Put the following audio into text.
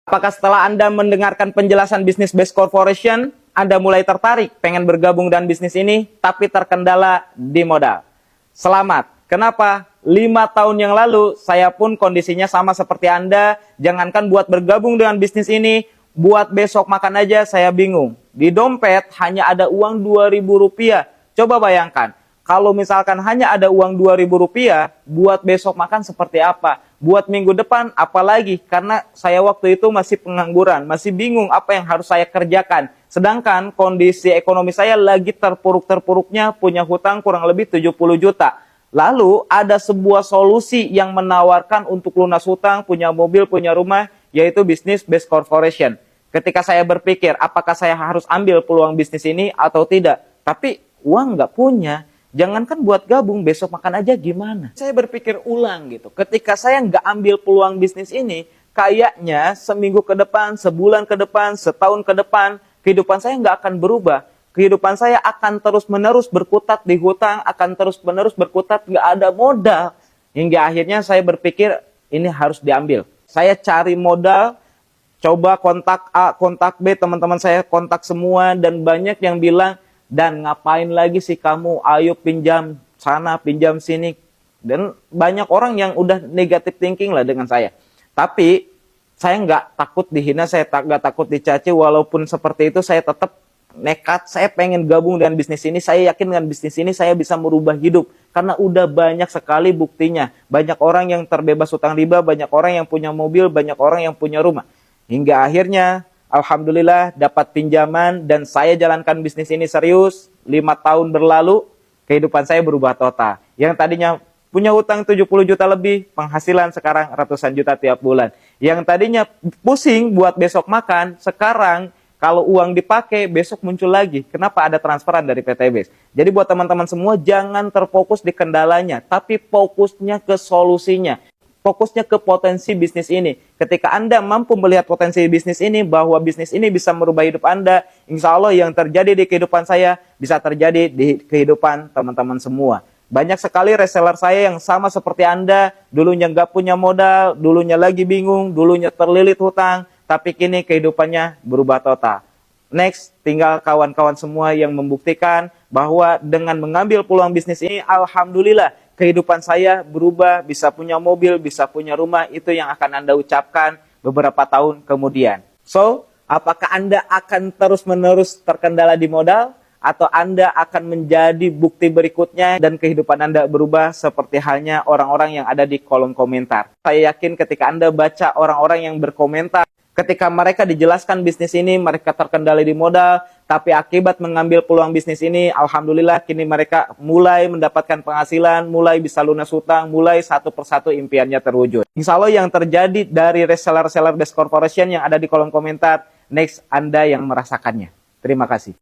Apakah setelah Anda mendengarkan penjelasan bisnis Best Corporation, Anda mulai tertarik pengen bergabung dengan bisnis ini, tapi terkendala di modal? Selamat. Kenapa? 5 tahun yang lalu, saya pun kondisinya sama seperti Anda. Jangankan buat bergabung dengan bisnis ini, buat besok makan aja saya bingung. Di dompet hanya ada uang Rp2.000. Coba bayangkan, kalau misalkan hanya ada uang Rp2.000, buat besok makan seperti apa? Buat minggu depan apalagi? Karena saya waktu itu masih pengangguran, masih bingung apa yang harus saya kerjakan. Sedangkan kondisi ekonomi saya lagi terpuruk-terpuruknya, punya hutang kurang lebih 70 juta. Lalu ada sebuah solusi yang menawarkan untuk lunas hutang, punya mobil, punya rumah, yaitu bisnis Best Corporation. Ketika saya berpikir, apakah saya harus ambil peluang bisnis ini atau tidak? Tapi uang nggak punya. Jangankan buat gabung, besok makan aja gimana? Saya berpikir ulang gitu. Ketika saya nggak ambil peluang bisnis ini, kayaknya seminggu ke depan, sebulan ke depan, setahun ke depan, kehidupan saya nggak akan berubah. Kehidupan saya akan terus-menerus berkutat di hutang, akan terus-menerus berkutat, nggak ada modal. Hingga akhirnya saya berpikir, ini harus diambil. Saya cari modal, coba kontak A, kontak B, teman-teman saya kontak semua, dan banyak yang bilang, dan ngapain lagi sih kamu, ayo pinjam sana, pinjam sini. Dan banyak orang yang udah negative thinking lah dengan saya. Tapi saya nggak takut dihina, saya nggak takut dicaci, walaupun seperti itu saya tetap nekat, saya pengen gabung dengan bisnis ini, saya yakin dengan bisnis ini saya bisa merubah hidup. Karena udah banyak sekali buktinya. Banyak orang yang terbebas hutang riba, banyak orang yang punya mobil, banyak orang yang punya rumah. Hingga akhirnya, alhamdulillah dapat pinjaman dan saya jalankan bisnis ini serius. 5 tahun berlalu, kehidupan saya berubah total. Yang tadinya punya hutang 70 juta lebih, penghasilan sekarang ratusan juta tiap bulan. Yang tadinya pusing buat besok makan, sekarang kalau uang dipakai, besok muncul lagi. Kenapa? Ada transferan dari PTBS. Jadi buat teman-teman semua, jangan terfokus di kendalanya, tapi fokusnya ke solusinya. Fokusnya ke potensi bisnis ini. Ketika Anda mampu melihat potensi bisnis ini, bahwa bisnis ini bisa merubah hidup Anda, insya Allah yang terjadi di kehidupan saya, bisa terjadi di kehidupan teman-teman semua. Banyak sekali reseller saya yang sama seperti Anda, dulunya nggak punya modal, dulunya lagi bingung, dulunya terlilit hutang, tapi kini kehidupannya berubah total. Next, tinggal kawan-kawan semua yang membuktikan bahwa dengan mengambil peluang bisnis ini, alhamdulillah, kehidupan saya berubah, bisa punya mobil, bisa punya rumah, itu yang akan Anda ucapkan beberapa tahun kemudian. So, apakah Anda akan terus-menerus terkendala di modal? Atau Anda akan menjadi bukti berikutnya dan kehidupan Anda berubah seperti halnya orang-orang yang ada di kolom komentar. Saya yakin ketika Anda baca orang-orang yang berkomentar, ketika mereka dijelaskan bisnis ini, mereka terkendali di modal, tapi akibat mengambil peluang bisnis ini, alhamdulillah kini mereka mulai mendapatkan penghasilan, mulai bisa lunas hutang, mulai satu persatu impiannya terwujud. Insya Allah yang terjadi dari reseller-reseller Best Corporation yang ada di kolom komentar, next Anda yang merasakannya. Terima kasih.